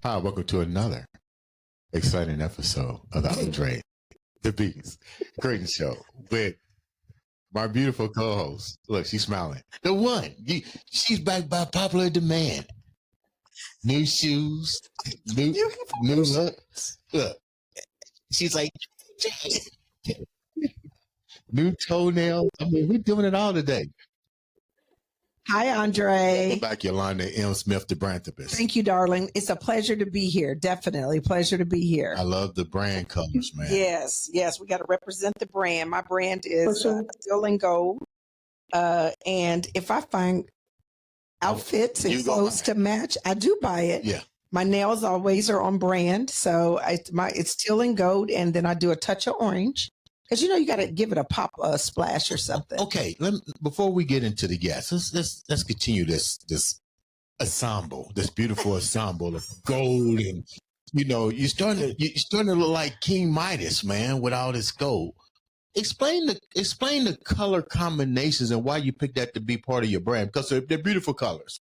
Hi, welcome to another exciting episode of the Andre The Beast Crayton Show with my beautiful co-host. Look, she's smiling. The one. She's back by popular demand. New shoes, new looks. Look, she's like, new toenails. I mean, we're doing it all today. Hi, Andre. Welcome back, Yolanda M. Smith, the Branthopist. Thank you, darling. It's a pleasure to be here. Definitely a pleasure to be here. I love the brand colors, man. Yes. We got to represent the brand. My brand is Still in Gold. And if I find outfits and clothes to match, I do buy it. Yeah. My nails always are on brand. So it's Still in Gold. And then I do a touch of orange. Because, you got to give it a pop, splash or something. Okay, before we get into the guests, let's continue this ensemble, this beautiful ensemble of gold, and you're starting to look like King Midas, man, with all this gold. Explain the color combinations and why you picked that to be part of your brand, because they're beautiful colors.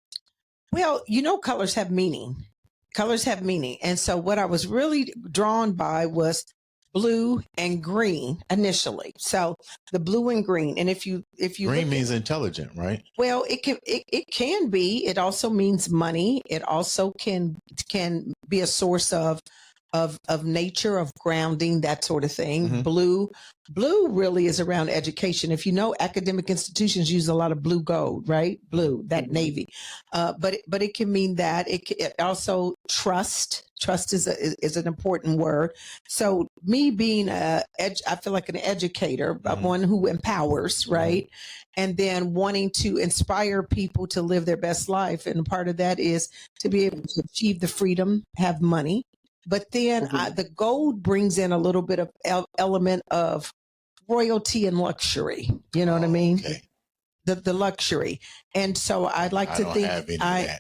Well, colors have meaning. Colors have meaning, and so what I was really drawn by was blue and green initially. So the blue and green. And if you green means intelligent, right? Well, it can be. It also means money. It also can be a source of nature, of grounding, that sort of thing. Mm-hmm. Blue really is around education. If academic institutions use a lot of blue gold, right? Blue, that navy. But it can mean that. It also trust. Trust is an important word. So me being I feel like an educator, mm-hmm. one who empowers, right? Mm-hmm. And then wanting to inspire people to live their best life. And part of that is to be able to achieve the freedom, have money. But then mm-hmm. The gold brings in a little bit of element of royalty and luxury. You know what I mean? Okay. The luxury. And so I'd like to think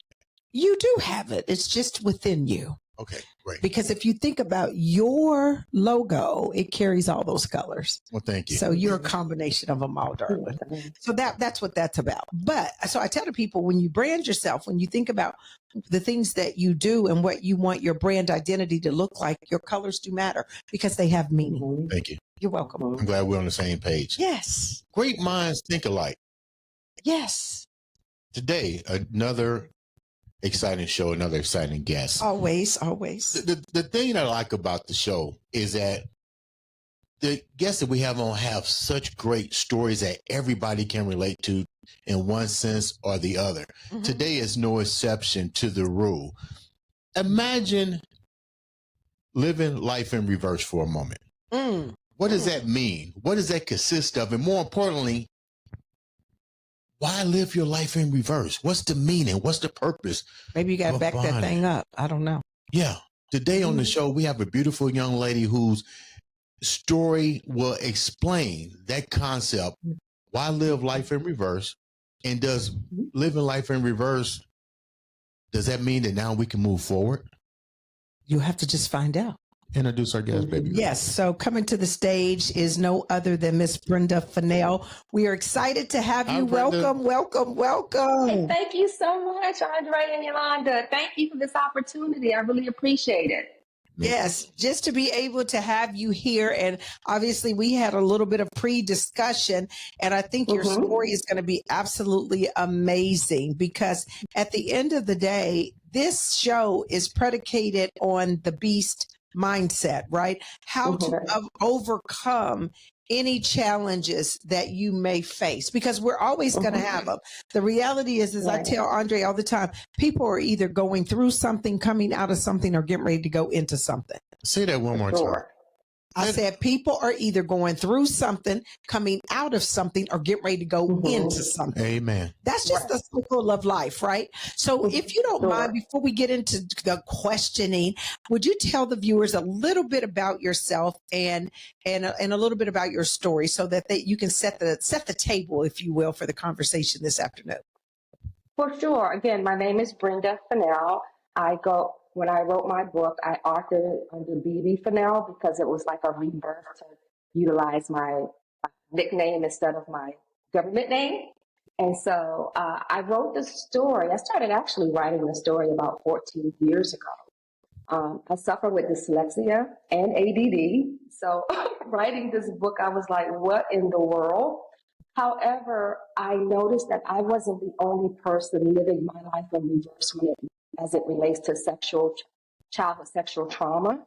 you do have it. It's just within you. Okay, great. Because if you think about your logo, it carries all those colors. Well, thank you. So you're a combination of them all, darling. So that's what that's about. But so I tell the people, when you brand yourself, when you think about the things that you do and what you want your brand identity to look like, your colors do matter because they have meaning. Thank you. You're welcome. I'm glad we're on the same page. Yes. Great minds think alike. Yes. Today, another exciting show, another exciting guest. Always. The thing that I like about the show is that the guests that we have on have such great stories that everybody can relate to in one sense or the other. Mm-hmm. Today is no exception to the rule. Imagine living life in reverse for a moment. What does that mean? What does that consist of? And more importantly, why live your life in reverse? What's the meaning? What's the purpose? Maybe you got to back that thing up. I don't know. Yeah. Today on the show, we have a beautiful young lady whose story will explain that concept. Why live life in reverse? And does living life in reverse, does that mean that now we can move forward? You have to just find out. Introduce our guest, baby. Yes. So coming to the stage is no other than Miss Brenda Finnell. We are excited to have you. Welcome. Hey, thank you so much, Andre and Yolanda. Thank you for this opportunity. I really appreciate it. Yes, just to be able to have you here. And obviously we had a little bit of pre-discussion, and I think your story is going to be absolutely amazing because at the end of the day, this show is predicated on the beast mindset, right? How to overcome any challenges that you may face, because we're always going to have them. The reality is, as I tell Andre all the time, people are either going through something, coming out of something, or getting ready to go into something. Say that one more time. I said people are either going through something, coming out of something, or getting ready to go into something. Amen. That's just the cycle of life, right? So if you don't mind, before we get into the questioning, would you tell the viewers a little bit about yourself and a little bit about your story so that you can set the table, if you will, for the conversation this afternoon? For sure. Again, my name is Brenda Finnell. When I wrote my book, I authored it under BB Finnell because it was like a rebirth to utilize my nickname instead of my government name. And so I wrote the story. I started actually writing the story about 14 years ago. I suffer with dyslexia and ADD. So writing this book, I was like, what in the world? However, I noticed that I wasn't the only person living my life in reverse as it relates to childhood sexual trauma.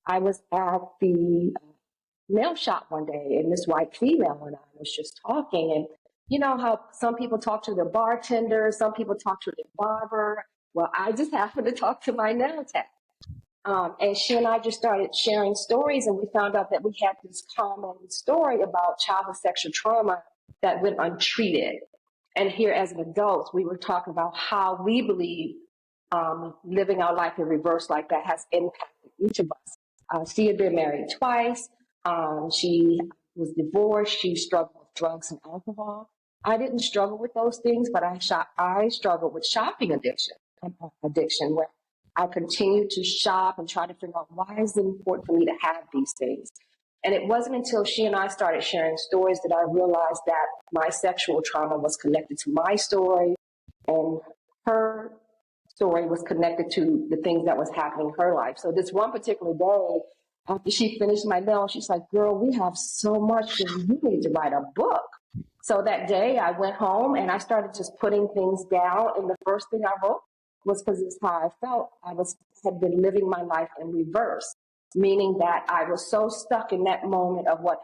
I was at the nail shop one day, and this white female and I was just talking. And you know how some people talk to their bartender, some people talk to their barber. Well, I just happened to talk to my nail tech. And she and I just started sharing stories, and we found out that we had this common story about childhood sexual trauma that went untreated. And here as an adult, we were talking about how we believe living our life in reverse like that has impacted each of us. She had been married twice. She was divorced. She struggled with drugs and alcohol. I didn't struggle with those things, but I struggled with shopping addiction, where I continued to shop and try to figure out why is it important for me to have these things. And it wasn't until she and I started sharing stories that I realized that my sexual trauma was connected to my story, and her story was connected to the things that was happening in her life. So this one particular day, after she finished my nail, she's like, girl, we have so much that you need to write a book. So that day I went home and I started just putting things down. And the first thing I wrote was because it's how I felt. Had been living my life in reverse, meaning that I was so stuck in that moment of what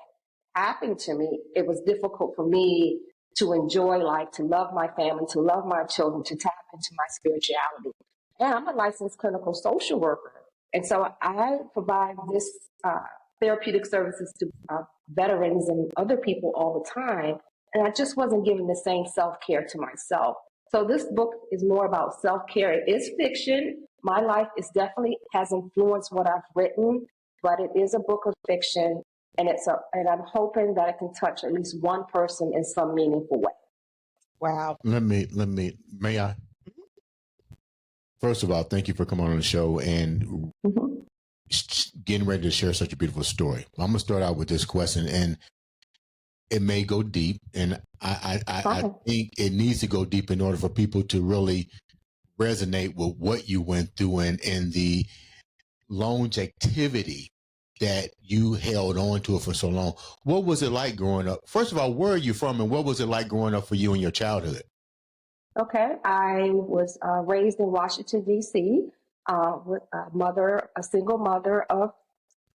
happened to me. It was difficult for me to enjoy life, to love my family, to love my children, to tap into my spirituality. And I'm a licensed clinical social worker. And so I provide this therapeutic services to veterans and other people all the time. And I just wasn't giving the same self-care to myself. So this book is more about self-care. It is fiction. My life has influenced what I've written, but it is a book of fiction. And and I'm hoping that it can touch at least one person in some meaningful way. Wow. May I? First of all, thank you for coming on the show and getting ready to share such a beautiful story. I'm going to start out with this question, and it may go deep, and I think it needs to go deep in order for people to really resonate with what you went through and the longevity that you held on to it for so long. What was it like growing up? First of all, where are you from, and what was it like growing up for you in your childhood? Okay, I was raised in Washington, D.C. With a single mother of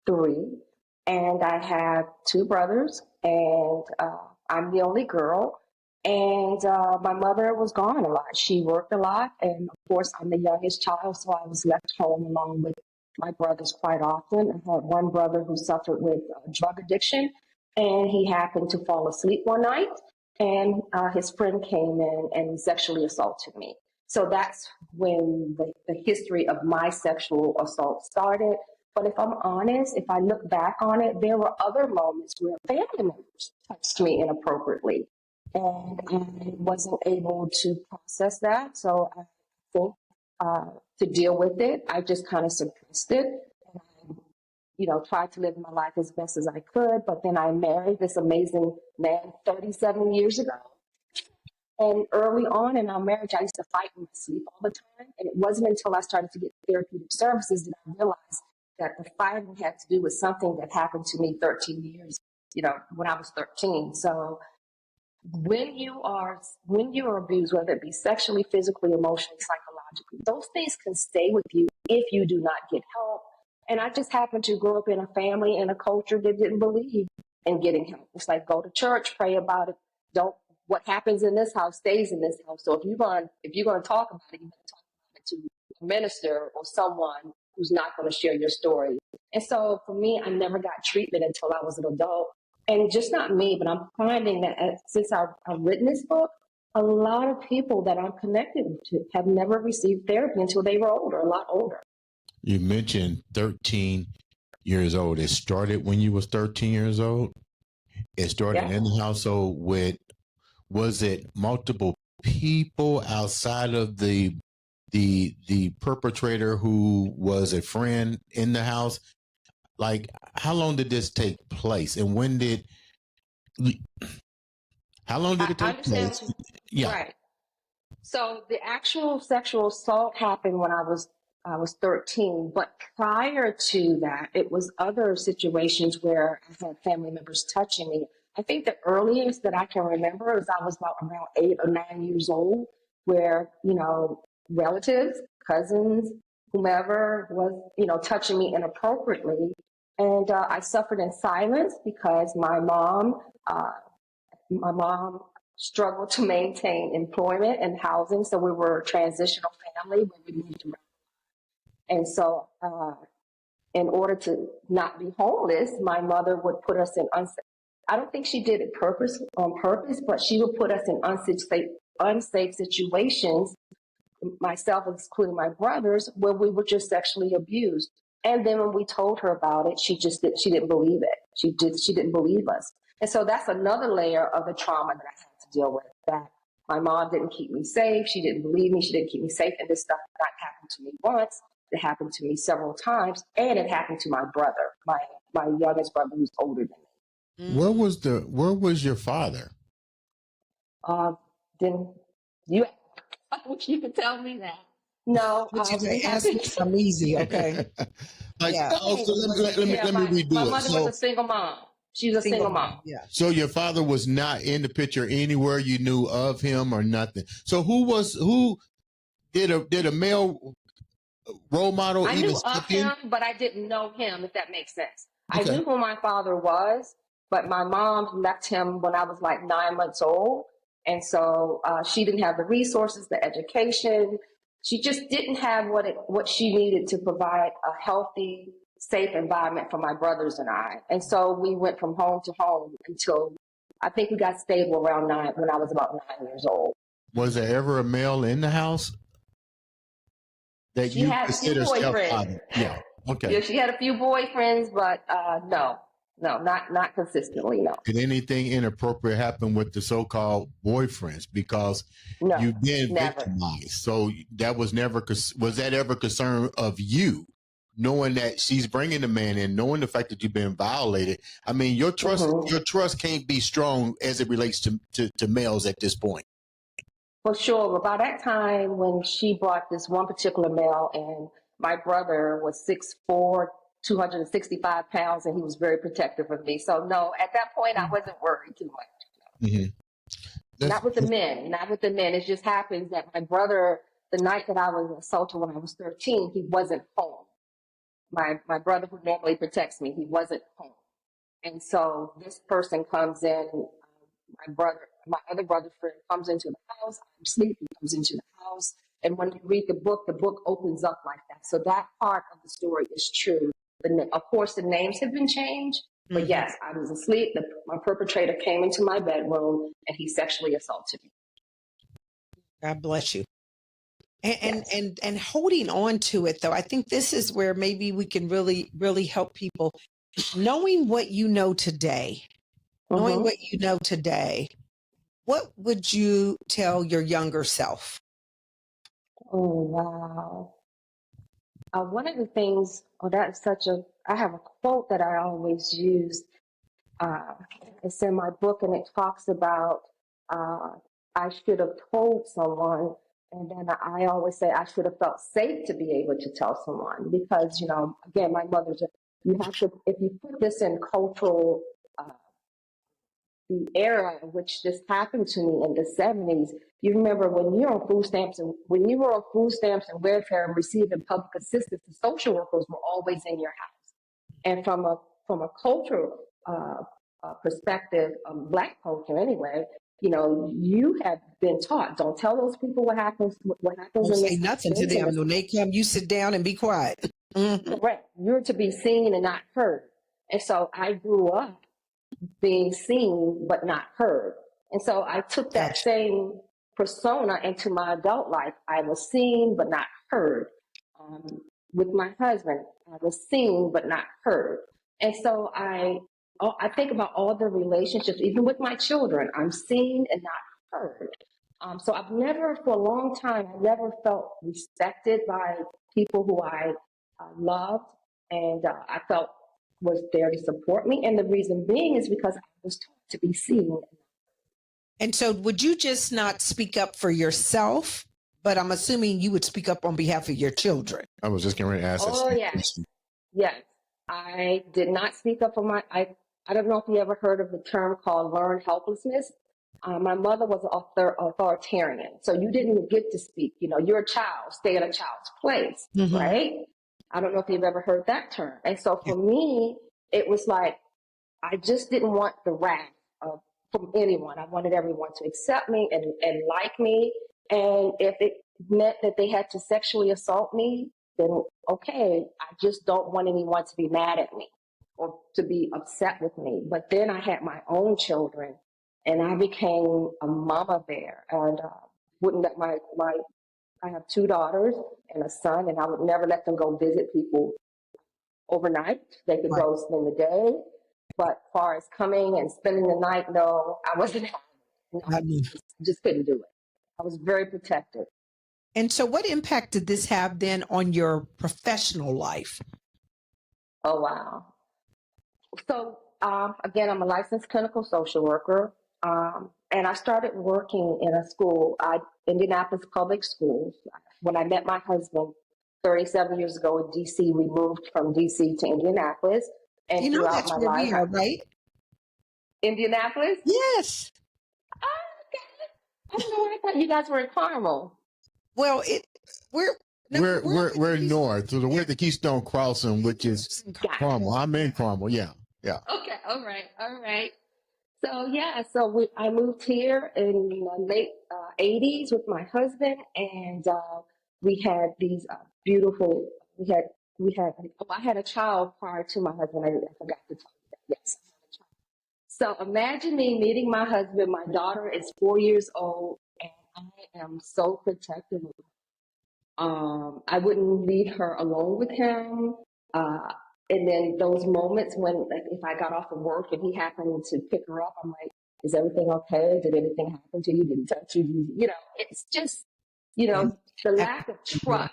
3. And I have 2 brothers, and I'm the only girl. And my mother was gone a lot. She worked a lot. And of course, I'm the youngest child, so I was left home along with my brothers quite often. I had one brother who suffered with drug addiction, and he happened to fall asleep one night, and his friend came in and sexually assaulted me. So that's when the history of my sexual assault started. But if I'm honest, if I look back on it, there were other moments where family members touched me inappropriately, and I wasn't able to process that. So I think to deal with it, I just kind of suppressed it. And I, tried to live my life as best as I could. But then I married this amazing man 37 years ago. And early on in our marriage, I used to fight in my sleep all the time. And it wasn't until I started to get therapeutic services that I realized that the fighting had to do with something that happened to me 13 years, when I was 13. So when you are abused, whether it be sexually, physically, emotionally, psychologically, those things can stay with you if you do not get help. And I just happened to grow up in a family and a culture that didn't believe in getting help. It's like, go to church, pray about it. What happens in this house stays in this house. So if you're going to talk about it, you better talk about it to a minister or someone who's not going to share your story. And so for me, I never got treatment until I was an adult. And just not me, but I'm finding that since I've written this book, a lot of people that I'm connected to have never received therapy until they were older, a lot older. You mentioned 13 years old. It started when you was 13 years old. It started in the household was it multiple people outside of the perpetrator who was a friend in the house? Like, how long did this take place, and how long did it take place? Yeah. Right. So the actual sexual assault happened when I was I was 13. But prior to that, it was other situations where I had family members touching me. I think the earliest that I can remember is I was about around 8 or 9 years old, where, relatives, cousins, whomever was, touching me inappropriately. And I suffered in silence because my mom struggled to maintain employment and housing. So we were a transitional family where we moved around. And so in order to not be homeless, my mother would put us in I don't think she did it on purpose, but she would put us in unsafe situations, myself including my brothers, where we were just sexually abused. And then when we told her about it, she didn't believe it. She didn't believe us. And so that's another layer of the trauma that I had to deal with, that my mom didn't keep me safe. She didn't believe me. She didn't keep me safe. And this stuff not happened to me once. It happened to me several times. And it happened to my brother, my youngest brother, who's older than me. Where was your father? Then you wish you could tell me that. No. Ask me some easy, okay? Let me redo my it. mother was a single mom. She was a single mom. Yeah. So your father was not in the picture anywhere you knew of him or nothing. So who did a male role model? I knew of him, but I didn't know him, if that makes sense. Okay. I knew who my father was, but my mom left him when I was like 9 months old. And so she didn't have the resources, the education. She just didn't have what she needed to provide a healthy, safe environment for my brothers and I. And so we went from home to home until I think we got stable around when I was about 9 years old. Was there ever a male in the house that she you had consider a few boyfriends? Yeah. Okay. Yeah, she had a few boyfriends, but no, not consistently. No. Did anything inappropriate happen with the so-called boyfriends? Because no, you've been never. victimized. So that was that ever concern of you? Knowing that she's bringing the man in, knowing the fact that you've been violated. I mean, your trust can't be strong as it relates to males at this point. For sure. But by that time, when she brought this one particular male in, my brother was 6'4", 265 pounds, and he was very protective of me. So no, at that point, I wasn't worried too much. Mm-hmm. Not with the men. It just happens that my brother, the night that I was assaulted when I was 13, he wasn't home. My brother, who normally protects me, he wasn't home. And so this person comes in, my other brother friend comes into the house. I'm sleeping, comes into the house. And when you read the book opens up like that. So that part of the story is true. Of course, the names have been changed. But yes, I was asleep. My perpetrator came into my bedroom and he sexually assaulted me. God bless you. And holding on to it, though, I think this is where maybe we can really, really help people. Knowing what you know today, what would you tell your younger self? Oh, wow. One of the things, I have a quote that I always use. It's in my book, and it talks about I should have told someone. And then I always say I should have felt safe to be able to tell someone because, again, my mother's, if you put this in cultural, the era in which this happened to me in the 70s, you remember when you were on food stamps and welfare and receiving public assistance, the social workers were always in your house. And from a cultural perspective, Black culture anyway, you have been taught, don't tell those people what happens. Don't say nothing to them. When they come, you sit down and be quiet. Correct. You're to be seen and not heard. And so I grew up being seen but not heard. And so I took that same persona into my adult life. I was seen but not heard. With my husband, I was seen but not heard. And so I think about all the relationships, even with my children, I'm seen and not heard. So for a long time, I never felt respected by people who I loved and I felt was there to support me. And the reason being is because I was taught to be seen. And so would you just not speak up for yourself, but I'm assuming you would speak up on behalf of your children. I was just going to ask. Oh, yes. Yes. I did not speak up for I don't know if you ever heard of the term called learned helplessness. My mother was authoritarian, so you didn't get to speak. You know, you're a child, stay in a child's place, right? I don't know if you've ever heard that term. And so for me, it was like, I just didn't want the wrath from anyone. I wanted everyone to accept me and like me. And if it meant that they had to sexually assault me, then okay, I just don't want anyone to be mad at me or to be upset with me. But then I had my own children, and I became a mama bear, and wouldn't let I have 2 daughters and a son, and I would never let them go visit people overnight. They could go spend the day, but as far as coming and spending the night, no, I wasn't. Just couldn't do it. I was very protective. And so what impact did this have then on your professional life? Oh, wow. So, again, I'm a licensed clinical social worker, and I started working in a school, Indianapolis Public Schools. When I met my husband 37 years ago in D.C., we moved from D.C. to Indianapolis. And you know throughout that's my where life, we are, right? Indianapolis? Yes. Oh, okay. I know. I thought you guys were in Carmel. Well, we're north, so we're at the Keystone Crossing, which is Carmel. I'm in Carmel. Yeah. Okay. All right. So yeah, I moved here in the late 80s with my husband, and we had these beautiful. I had a child prior to my husband. I forgot to tell you that. Yes. So imagine me meeting my husband. My daughter is 4 years old, and I am so protective of her. I wouldn't leave her alone with him. And then those moments when, like, if I got off of work and he happened to pick her up, I'm like, is everything okay? Did anything happen to you? Did he touch you? You know, it's just, the lack of trust,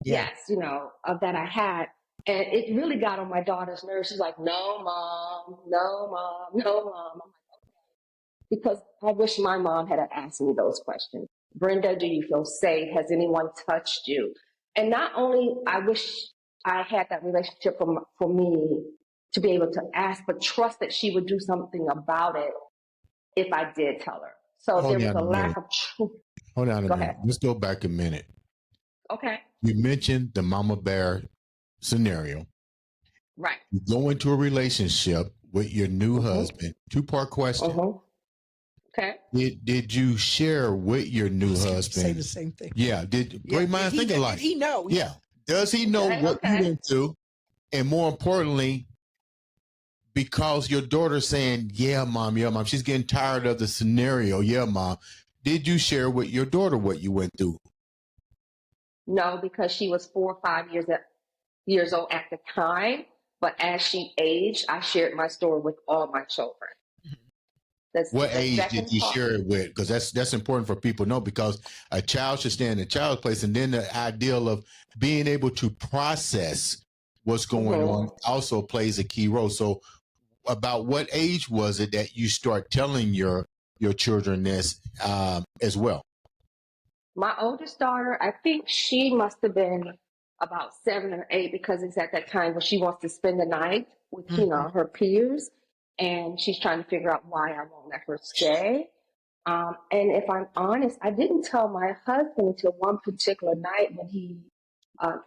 yes, that I had. And it really got on my daughter's nerves. She's like, no, mom, no, mom, no, mom. I'm like, okay. Because I wish my mom had asked me those questions. Brenda, do you feel safe? Has anyone touched you? And not only I wish I had that relationship for me to be able to ask, but trust that she would do something about it if I did tell her. So there was a lack of truth. Hold on a minute. Ahead. Let's go back a minute. Okay. You mentioned the mama bear scenario. Right. You go into a relationship with your new husband. 2-part question. Okay. Did you share with your new husband? Say the same thing. Yeah. Great minds think alike. Did he know? Yeah. Does he know what you went through? And more importantly, because your daughter's saying, yeah, mom, she's getting tired of the scenario. Yeah, mom. Did you share with your daughter what you went through? No, because she was 4 or 5 years old at the time. But as she aged, I shared my story with all my children. What age did you share it with? Because that's important for people to know, because a child should stand in a child's place. And then the ideal of being able to process what's going on also plays a key role. So about what age was it that you start telling your children this as well? My oldest daughter, I think she must have been about 7 or 8, because it's at that time when she wants to spend the night with, her peers. And she's trying to figure out why I won't let her stay. And if I'm honest, I didn't tell my husband until one particular night when he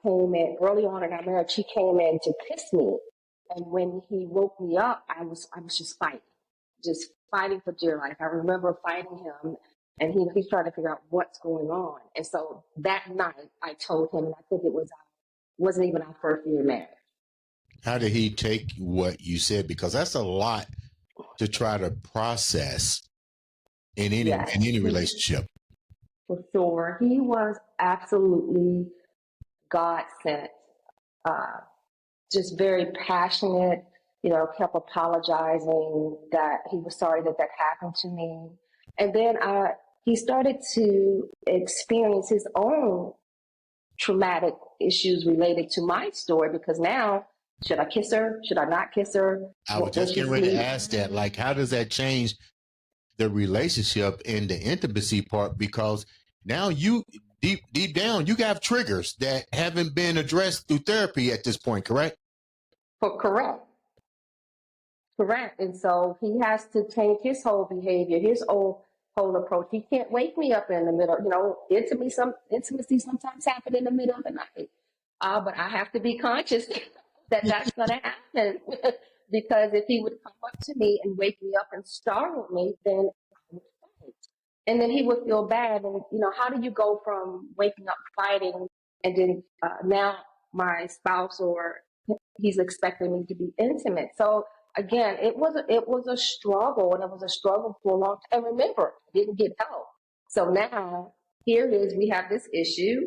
came in early on in our marriage. He came in to kiss me, and when he woke me up, I was just fighting for dear life. I remember fighting him, and he's trying to figure out what's going on. And so that night, I told him, and I think wasn't even our first year married. How did he take what you said? Because that's a lot to try to process in any relationship. For sure. He was absolutely God sent, just very passionate, kept apologizing that he was sorry that happened to me. And then he started to experience his own traumatic issues related to my story, because now, should I kiss her? Should I not kiss her? I was just getting ready to ask that. Like, how does that change the relationship and the intimacy part? Because now deep down, you have triggers that haven't been addressed through therapy at this point, correct? Correct. Correct. And so he has to change his whole behavior, his whole approach. He can't wake me up in the middle. You know, intimacy sometimes happen in the middle of the night. But I have to be conscious that that's going to happen. Because if he would come up to me and wake me up and startle me, then I would fight. And then he would feel bad. And, you know, how do you go from waking up fighting and then now my spouse or he's expecting me to be intimate? So again, it was a struggle, and it was a struggle for a long time. And remember, I didn't get help. So now here it is, we have this issue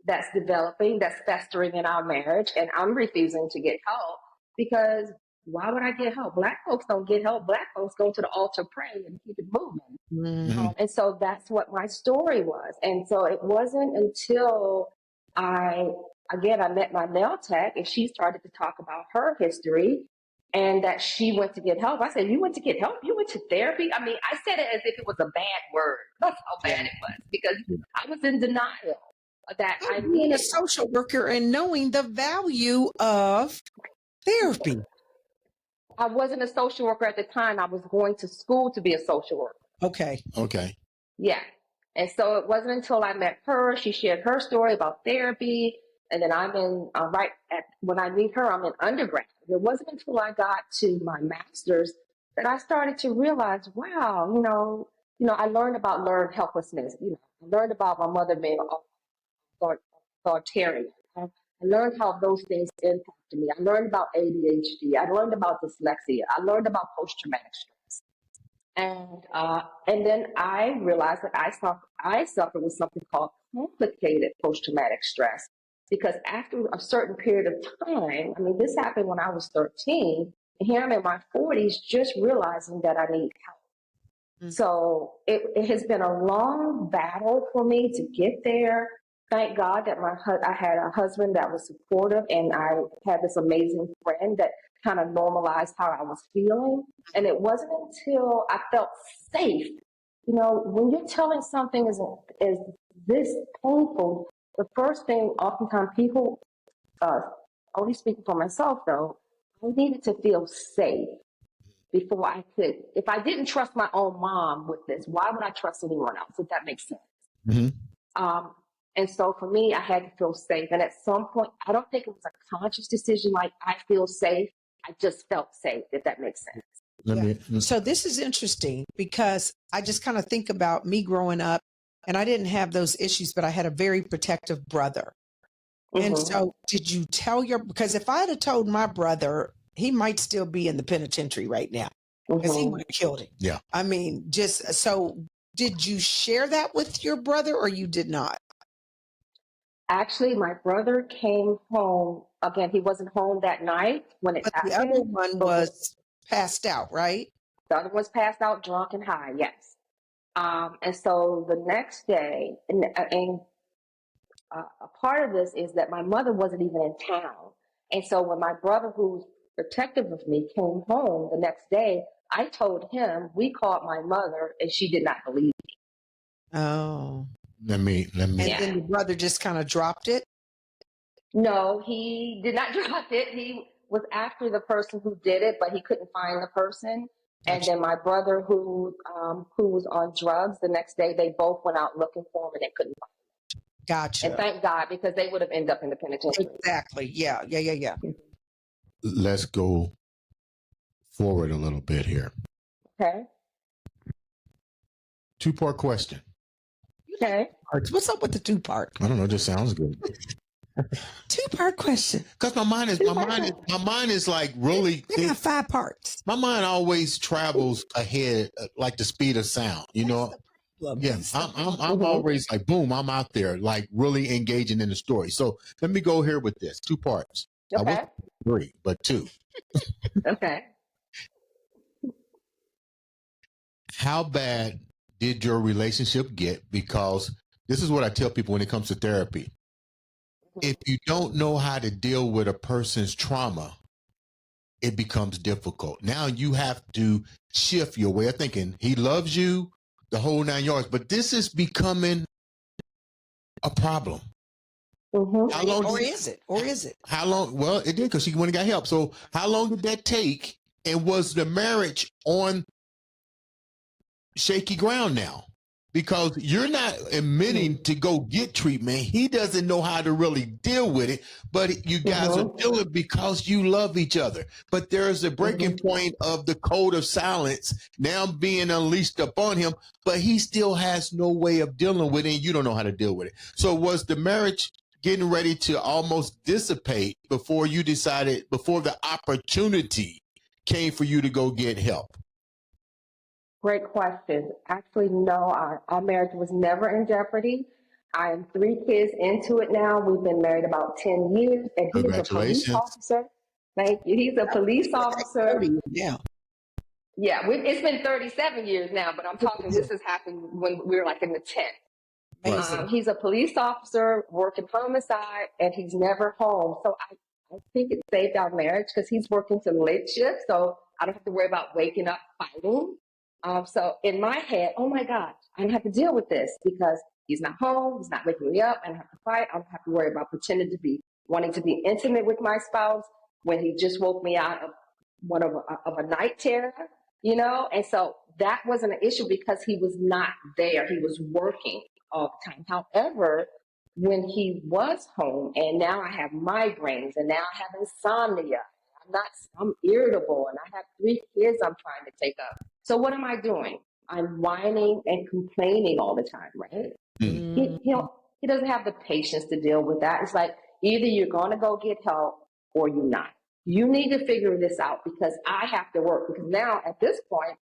that's developing, that's festering in our marriage, and I'm refusing to get help because why would I get help? Black folks don't get help. Black folks go to the altar, pray, and keep it moving. Mm-hmm. And so that's what my story was. And so it wasn't until I met my nail tech and she started to talk about her history and that she went to get help. I said, you went to get help? You went to therapy? I mean, I said it as if it was a bad word. That's how bad it was because I was in denial that I being needed a social worker and knowing the value of therapy. I wasn't a social worker at the time. I was going to school to be a social worker. Okay. Yeah. And so it wasn't until I met her, she shared her story about therapy. And then when I meet her, I'm in undergrad. It wasn't until I got to my master's that I started to realize, wow, you know, I learned about learned helplessness. You know, I learned about my mother being authoritarian. I learned how those things impacted me. I learned about ADHD. I learned about dyslexia. I learned about post-traumatic stress. And then I realized that I suffer with something called complicated post-traumatic stress. Because after a certain period of time, I mean, this happened when I was 13, and here I'm in my 40s just realizing that I need help. Mm-hmm. So it has been a long battle for me to get there. Thank God that I had a husband that was supportive, and I had this amazing friend that kind of normalized how I was feeling. And it wasn't until I felt safe. You know, when you're telling something is this painful, the first thing oftentimes people, only speaking for myself though, I needed to feel safe before I could. If I didn't trust my own mom with this, why would I trust anyone else, if that makes sense? Mm-hmm. And so for me, I had to feel safe. And at some point, I don't think it was a conscious decision like I feel safe. I just felt safe, if that makes sense. Yeah. So this is interesting because I just kind of think about me growing up and I didn't have those issues, but I had a very protective brother. Mm-hmm. And so did you tell because if I had told my brother, he might still be in the penitentiary right now because he would have killed him. Yeah. I mean, so did you share that with your brother or you did not? Actually, my brother came home. Again, he wasn't home that night when it happened. The other one was passed out, right? The other one's passed out, drunk and high, yes. And so the next day, a part of this is that my mother wasn't even in town. And so when my brother, who's protective of me, came home the next day, I told him, we called my mother, and she did not believe me. Oh. Let me. And then your brother just kind of dropped it? No, he did not drop it. He was after the person who did it, but he couldn't find the person. And then my brother, who was on drugs, the next day they both went out looking for him and they couldn't find him. Gotcha. And thank God, because they would have ended up in the penitentiary. Exactly. Yeah. Let's go forward a little bit here. Okay. 2-part question. Okay. What's up with the 2-part? I don't know. It just sounds good. 2-part question. Because my mind is like really. They got 5 parts. My mind always travels ahead, like the speed of sound. You know. Yeah, I'm always like, boom, I'm out there, like really engaging in the story. So let me go here with this 2 parts. Okay. I was 3, but 2. Okay. How bad did your relationship get? Because this is what I tell people when it comes to therapy. If you don't know how to deal with a person's trauma, it becomes difficult. Now you have to shift your way of thinking. He loves you, the whole 9 yards, but this is becoming a problem. How long Or is it? Or is it? How long? Well, it did because she went and got help. So how long did that take? And was the marriage on shaky ground now? Because you're not admitting to go get treatment. He doesn't know how to really deal with it, but you guys are doing it because you love each other. But there's a breaking point of the code of silence now being unleashed upon him, but he still has no way of dealing with it, and you don't know how to deal with it. So was the marriage getting ready to almost dissipate before you decided, before the opportunity came for you to go get help? Great question. Actually, no, our marriage was never in jeopardy. I am 3 kids into it now. We've been married about 10 years, and he is a police officer. Thank you. He's a police officer. Yeah. Yeah, it's been 37 years now, but I'm talking, this has happened when we were like in the 10th. He's a police officer working homicide, and he's never home. So I think it saved our marriage because he's working some late shifts, so I don't have to worry about waking up fighting. So in my head, oh my gosh, I don't have to deal with this because he's not home, he's not waking me up, I don't have to fight, I don't have to worry about pretending to be wanting to be intimate with my spouse when he just woke me out of a night terror, you know? And so that wasn't an issue because he was not there. He was working all the time. However, when he was home and now I have migraines and now I have insomnia, I'm irritable and I have 3 kids I'm trying to take up. So what am I doing? I'm whining and complaining all the time, right? He doesn't have the patience to deal with that. It's like, either you're going to go get help or you're not. You need to figure this out because I have to work. Because now at this point,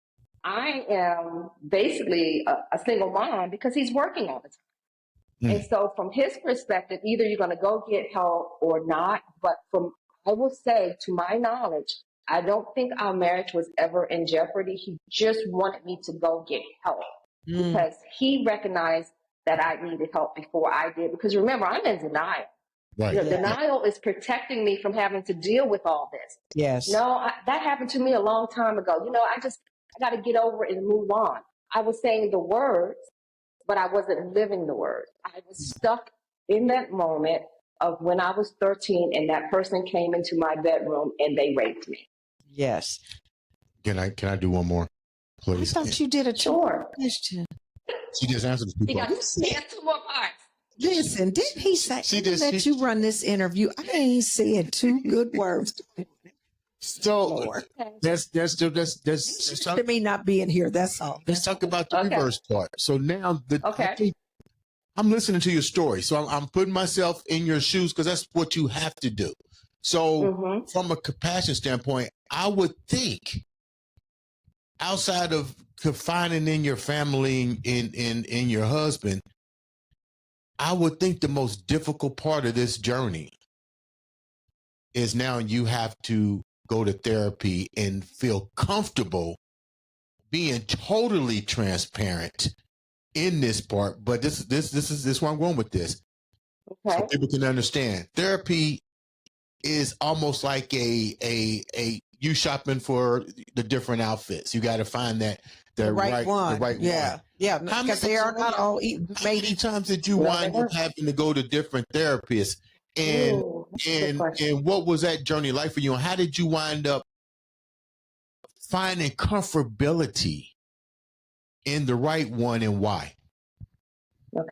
I am basically a single mom because he's working all the time. And so from his perspective, either you're going to go get help or not. But I will say, to my knowledge, I don't think our marriage was ever in jeopardy. He just wanted me to go get help because he recognized that I needed help before I did. Because remember, I'm in denial. Right. Denial is protecting me from having to deal with all this. Yes. No, that happened to me a long time ago. I got to get over it and move on. I was saying the words, but I wasn't living the words. I was stuck in that moment of when I was 13 and that person came into my bedroom and they raped me. Yes. Can I do one more, please? I thought you did a question. She just answered the 2 parts. He got 2 more parts. Listen, didn't he say let you run this interview? I ain't saying 2 good words. So that's to me not being here. That's all. Let's talk about the reverse part. So now I'm listening to your story. So I'm putting myself in your shoes because that's what you have to do. So from a compassion standpoint, I would think outside of confining in your family in your husband, I would think the most difficult part of this journey is now you have to go to therapy and feel comfortable being totally transparent in this part. But this is where I'm going with this. Okay. So people can understand. Therapy is almost like a you shopping for the different outfits. You got to find the right one. The right one. Yeah. Because they are not all made. How many times did you wind up having to go to different therapists? And what was that journey like for you? And how did you wind up finding comfortability in the right one, and why? Okay.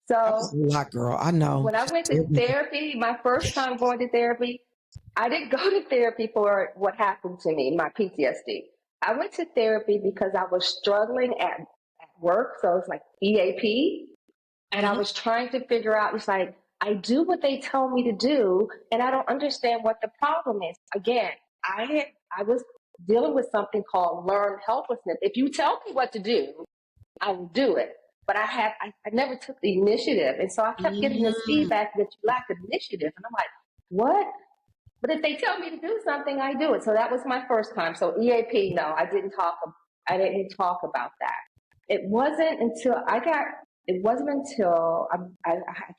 So a lot, girl. I know. When I went to therapy, my first time going to therapy, I didn't go to therapy for what happened to me, my PTSD. I went to therapy because I was struggling at work. So it's like EAP. And I was trying to figure out, it's like, I do what they tell me to do, and I don't understand what the problem is. Again, I was dealing with something called learned helplessness. If you tell me what to do, I will do it. But I never took the initiative. And so I kept getting this feedback that you lack initiative. And I'm like, what? But if they tell me to do something, I do it. So that was my first time. So EAP, no, I didn't talk about that. It wasn't until I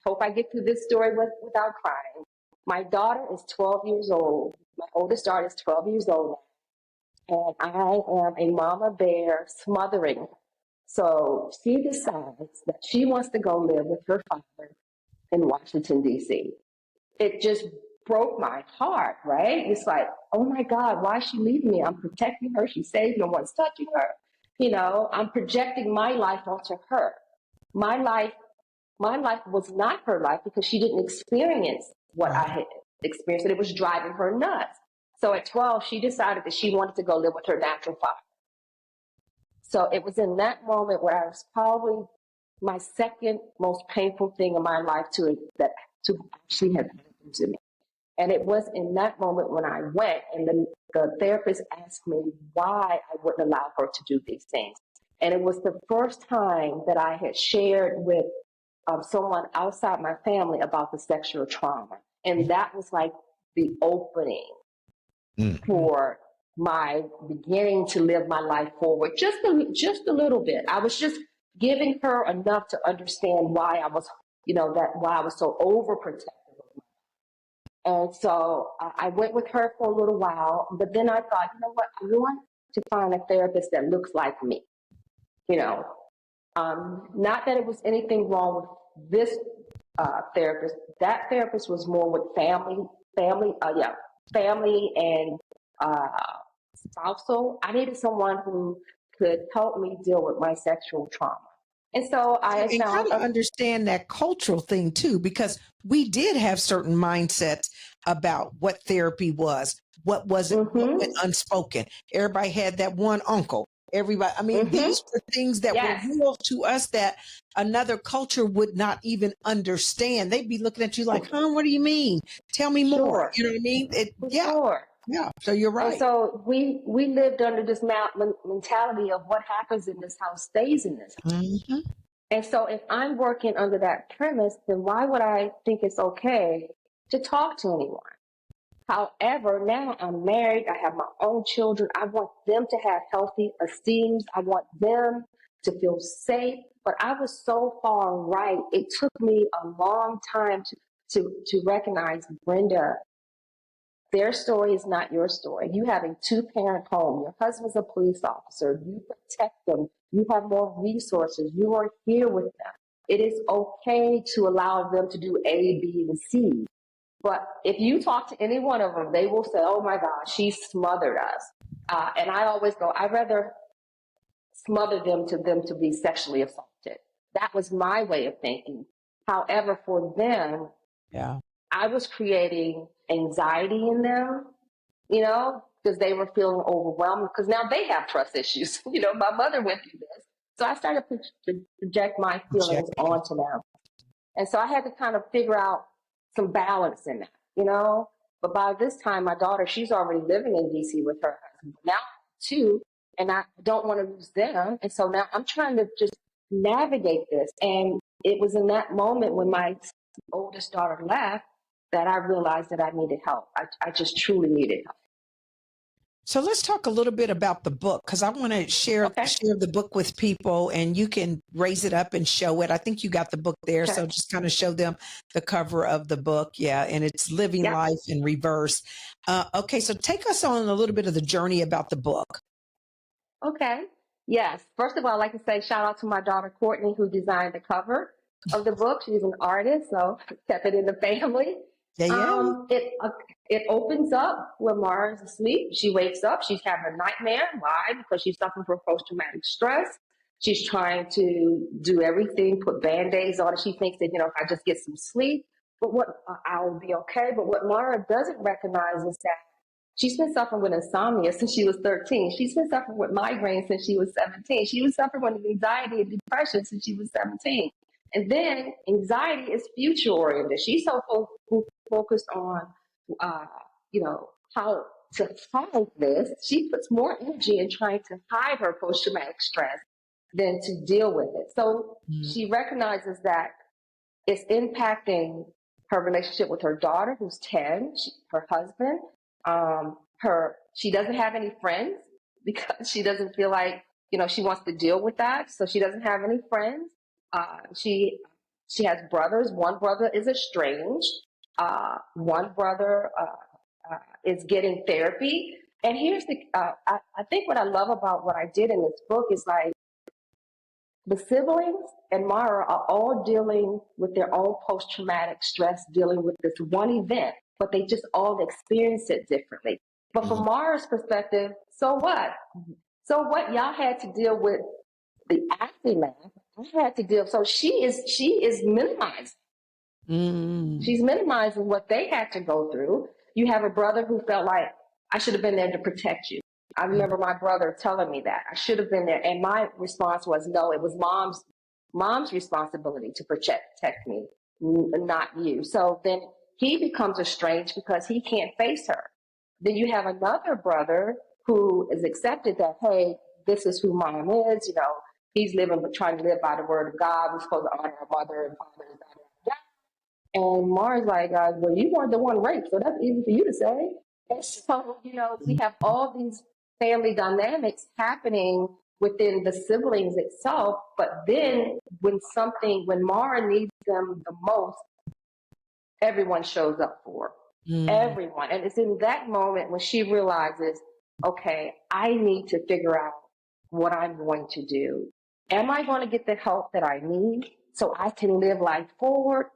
hope I get through this story without crying. My daughter is 12 years old. My oldest daughter is 12 years old. And I am a mama bear smothering So she decides that she wants to go live with her father in Washington, D.C. It just broke my heart, right? It's like, oh my God, why is she leaving me? I'm protecting her. She's safe. No one's touching her. You know, I'm projecting my life onto her. My life was not her life because she didn't experience what I had experienced, and it was driving her nuts. So at 12, she decided that she wanted to go live with her natural father. So it was in that moment where I was probably my second most painful thing in my life to actually have happened to me. And it was in that moment when I went and the therapist asked me why I wouldn't allow her to do these things. And it was the first time that I had shared with someone outside my family about the sexual trauma. And that was like the opening for my beginning to live my life forward just a little bit. I was just giving her enough to understand why I was, why I was so overprotective. And so I went with her for a little while, but then I thought, you know what, I want to find a therapist that looks like me. Not that it was anything wrong with this therapist. That therapist was more with family and spousal. I needed someone who could help me deal with my sexual trauma. And so I kind of understand that cultural thing too, because we did have certain mindsets about what therapy was, what wasn't, what went unspoken. Everybody had that one uncle. Everybody, I mean, these were things that were real to us that another culture would not even understand. They'd be looking at you like, huh, what do you mean? Tell me more. You know what I mean? Yeah. So you're right. And so we lived under this mentality of what happens in this house stays in this house. And so if I'm working under that premise, then why would I think it's okay to talk to anyone? However, now I'm married. I have my own children. I want them to have healthy esteem. I want them to feel safe. But I was so far right. It took me a long time to recognize, Brenda, their story is not your story. You have a two-parent home. Your husband's a police officer. You protect them. You have more resources. You are here with them. It is okay to allow them to do A, B, and C. But if you talk to any one of them, they will say, oh my God, she smothered us. And I always go, I'd rather smother them to be sexually assaulted. That was my way of thinking. However, for them, I was creating anxiety in them, because they were feeling overwhelmed, because now they have trust issues. My mother went through this. So I started to project my feelings onto them. And so I had to kind of figure out some balance in that, But by this time, my daughter, she's already living in DC with her husband. Now, too, and I don't want to lose them. And so now I'm trying to just navigate this. And it was in that moment when my oldest daughter left that I realized that I needed help. I just truly needed help. So let's talk a little bit about the book, because I want to share the book with people, and you can raise it up and show it. I think you got the book there. So just kind of show them the cover of the book. Yeah. And it's Living Life in Reverse. Okay. So take us on a little bit of the journey about the book. Okay. Yes. First of all, I'd like to say shout out to my daughter, Courtney, who designed the cover of the book. She's an artist, so kept it in the family. It opens up when Mara's asleep. She wakes up. She's having a nightmare. Why? Because she's suffering from post-traumatic stress. She's trying to do everything, put Band-Aids on it. She thinks that, if I just get some sleep, I'll be okay. But what Mara doesn't recognize is that she's been suffering with insomnia since she was 13. She's been suffering with migraines since she was 17. She was suffering with anxiety and depression since she was 17. And then anxiety is future oriented. She's so focused on, how to hide this. She puts more energy in trying to hide her post-traumatic stress than to deal with it. So she recognizes that it's impacting her relationship with her daughter, who's 10, her husband. She doesn't have any friends because she doesn't feel like, she wants to deal with that. So she doesn't have any friends. She has brothers. One brother is estranged. One brother is getting therapy. And here's I think what I love about what I did in this book is like, The siblings and Mara are all dealing with their own post-traumatic stress, dealing with this one event, but they just all experience it differently. But from Mara's perspective, so what? So what? Y'all had to deal with the aftermath. I had to deal. So she is minimizing. She's minimizing what they had to go through. You have a brother who felt like, I should have been there to protect you. I remember my brother telling me that I should have been there. And my response was, no, it was mom's responsibility to protect me, not you. So then he becomes estranged because he can't face her. Then you have another brother who is accepted that, hey, this is who mom is. You know, he's trying to live by the word of God. We're supposed to honor our mother and father. And Mars like, well, you weren't the one raped, so that's easy for you to say. And so, you know, we have all these family dynamics happening within the siblings itself. But then when Mara needs them the most, everyone shows up for her. Everyone. And it's in that moment when she realizes, okay, I need to figure out what I'm going to do. Am I going to get the help that I need so I can live life forward?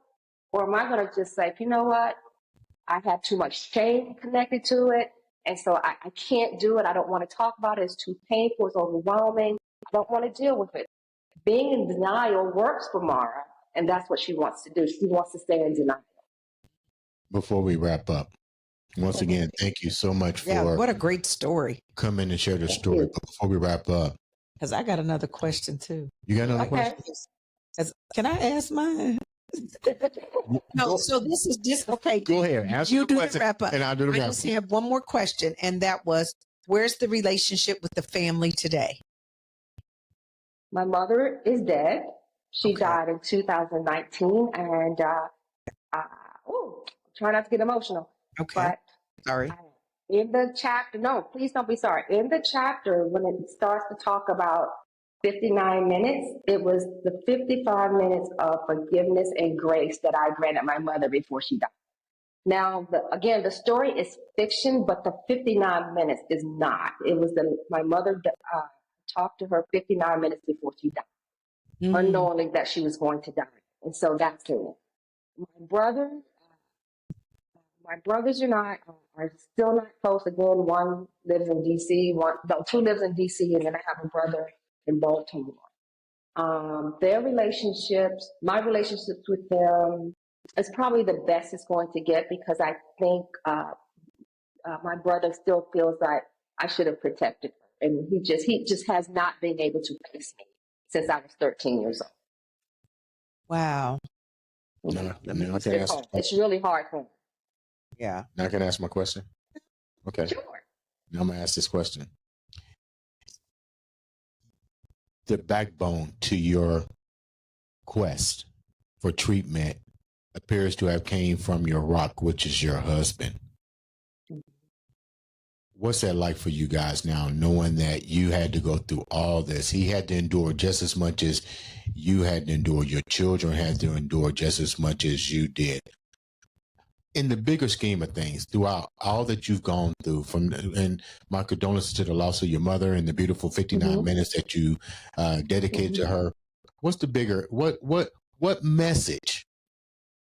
Or am I going to just say, you know what? I have too much shame connected to it. And so I can't do it. I don't want to talk about it. It's too painful. It's overwhelming. I don't want to deal with it. Being in denial works for Mara. And that's what she wants to do. She wants to stay in denial. Before we wrap up, once again, thank you so much for what a great story. Coming and share the story. But before we wrap up, because I got another question too. You got another question? Can I ask mine? No, so this is just okay. Go ahead. Ask you do question, the wrap up. and I'll do the wrap up. I just have one more question, and that was, where's the relationship with the family today? My mother is dead. She died in 2019, and try not to get emotional. Okay. But sorry. In the chapter, no, please don't be sorry. In the chapter, when it starts to talk about 59 minutes, it was the 55 minutes of forgiveness and grace that I granted my mother before she died. Now, again, the story is fiction, but the 59 minutes is not. It was my mother talked to her 59 minutes before she died, unknowing that she was going to die. And so that's it. My brothers and I are still not close. Again, one lives in D.C., two lives in D.C., and then I have a brother in Baltimore. Their relationships, my relationships with them, is probably the best it's going to get, because I think my brother still feels like I should have protected her, and he just has not been able to face me since I was 13 years old. Wow. It's really hard for him. Yeah. Now I can ask my question. Okay. Sure. Now I'm gonna ask this question. The backbone to your quest for treatment appears to have came from your rock, which is your husband. What's that like for you guys now, knowing that you had to go through all this? He had to endure just as much as you had to endure. Your children had to endure just as much as you did. In the bigger scheme of things, throughout all that you've gone through, and my condolences to the loss of your mother and the beautiful 59 minutes that you dedicated to her. What's the bigger, what message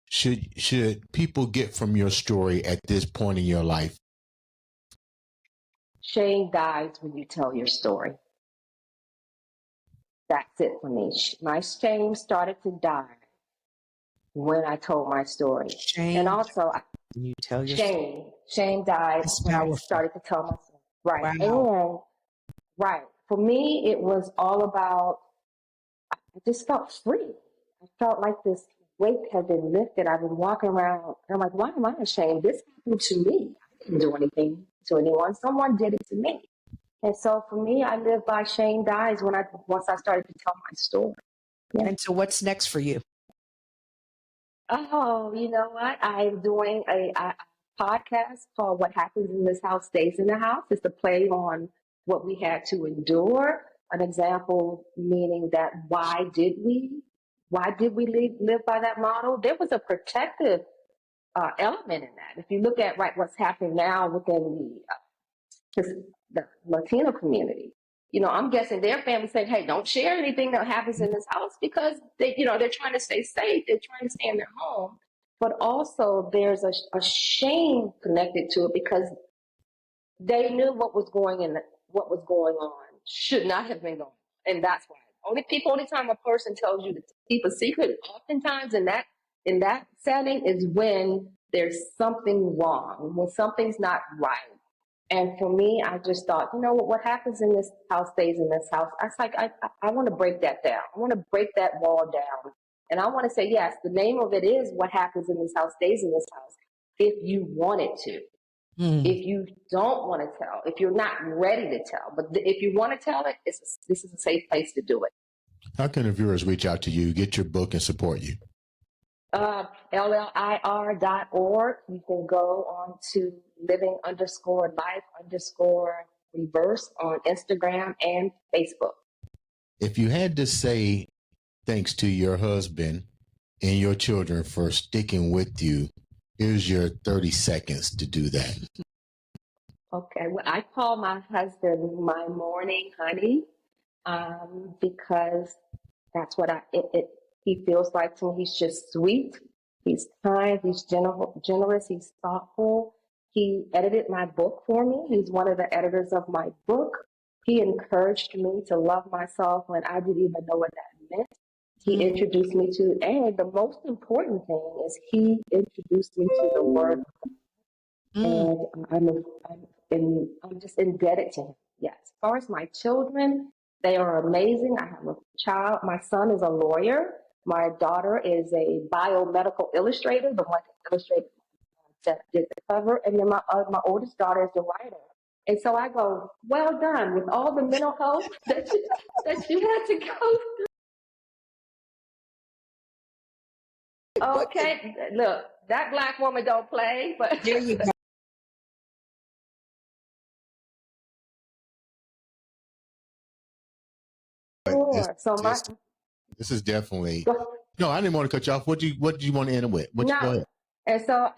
should people get from your story at this point in your life? Shame dies when you tell your story. That's it for me. My shame started to die when I told my story. Shame. And also, you tell your shame died when I started to tell my story. Right. Wow. And right. For me, it was all about, I just felt free. I felt like this weight had been lifted. I've been walking around, and I'm like, why am I ashamed? This happened to me. I didn't do anything to anyone. Someone did it to me. And so for me, I live by shame dies once I started to tell my story. Yeah. And so what's next for you? Oh, you know what? I'm doing a podcast called What Happens in This House Stays in the House. It's a play on what we had to endure. An example meaning that why did we live by that model? There was a protective element in that. If you look at what's happening now within the Latino community, I'm guessing their family said, hey, don't share anything that happens in this house because they're trying to stay safe. They're trying to stay in their home. But also there's a shame connected to it because they knew what was going on should not have been going on. And that's why. Only time a person tells you to keep a secret, oftentimes in that setting, is when there's something wrong, when something's not right. And for me, I just thought, what happens in this house stays in this house. I was like, I want to break that down. I want to break that wall down. And I want to say, yes, the name of it is what happens in this house stays in this house. If you want it to. If you don't want to tell, if you're not ready to tell, but if you want to tell it, this is a safe place to do it. How can the viewers reach out to you, get your book, and support you? LLIR.org. You can go on to living_life_reverse on Instagram and Facebook. If you had to say thanks to your husband and your children for sticking with you, here's your 30 seconds to do that. Okay. Well, I call my husband my morning honey because that's what he feels like to me. He's just sweet. He's kind. He's generous. He's thoughtful. He edited my book for me. He's one of the editors of my book. He encouraged me to love myself when I didn't even know what that meant. He introduced me to, and the most important thing is he introduced me to the word. And I'm just indebted to him. Yes. As far as my children, they are amazing. I have a child. My son is a lawyer. My daughter is a biomedical illustrator, the one that illustrated that did the cover. And then my oldest daughter is the writer. And so I go, well done with all the mental health that you had to go through. Okay, look, that Black woman don't play, but There you go. Sure. This is definitely. No, I didn't want to cut you off. What do you want to end with? Go ahead. And so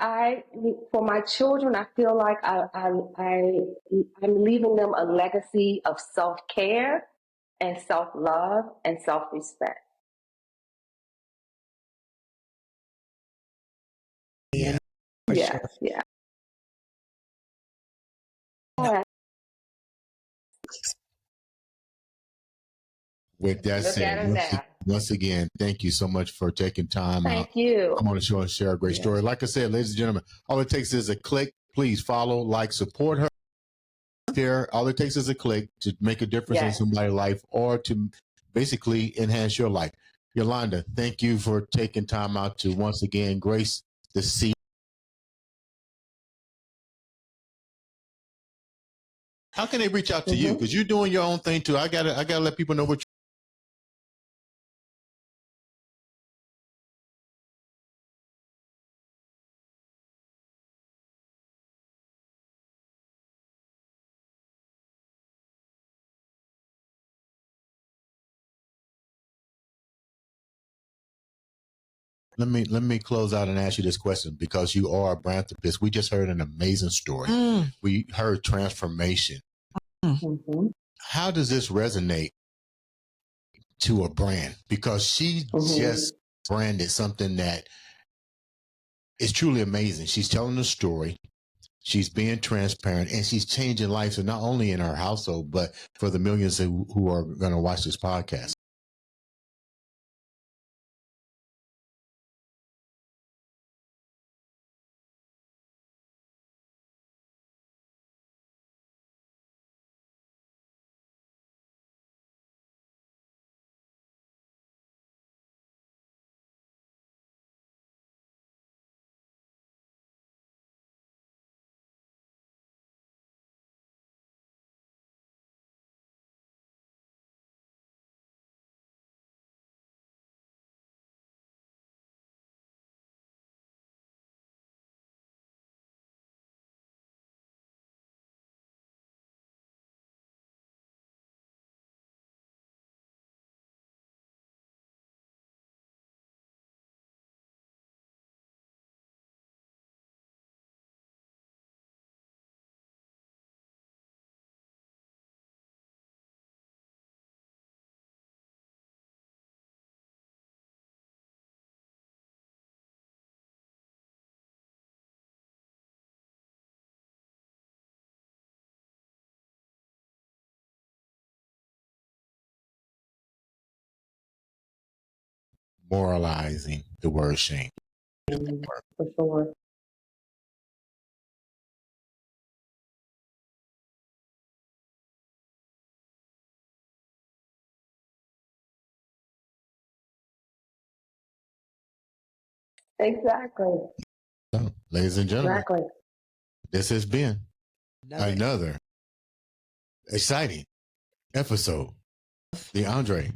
for my children, I feel like I'm leaving them a legacy of self-care and self-love and self-respect. Yeah. Yes, Sure. yeah. With that said, once again, thank you so much for taking time out. Thank you. Come on the show and share a great story. Like I said, ladies and gentlemen, all it takes is a click. Please follow, like, support her. Share. All it takes is a click to make a difference in somebody's life or to basically enhance your life. Yolanda, thank you for taking time out to once again grace the seat. How can they reach out to you? Because you're doing your own thing too. I gotta let people know what Let me close out and ask you this question because you are a brand therapist. We just heard an amazing story. We heard transformation. How does this resonate to a brand? Because she just branded something that is truly amazing. She's telling a story. She's being transparent and she's changing lives, and not only in her household, but for the millions who are going to watch this podcast. Moralizing the word shame. For sure. Exactly. So, ladies and gentlemen, Exactly. this has been another exciting episode, the Andre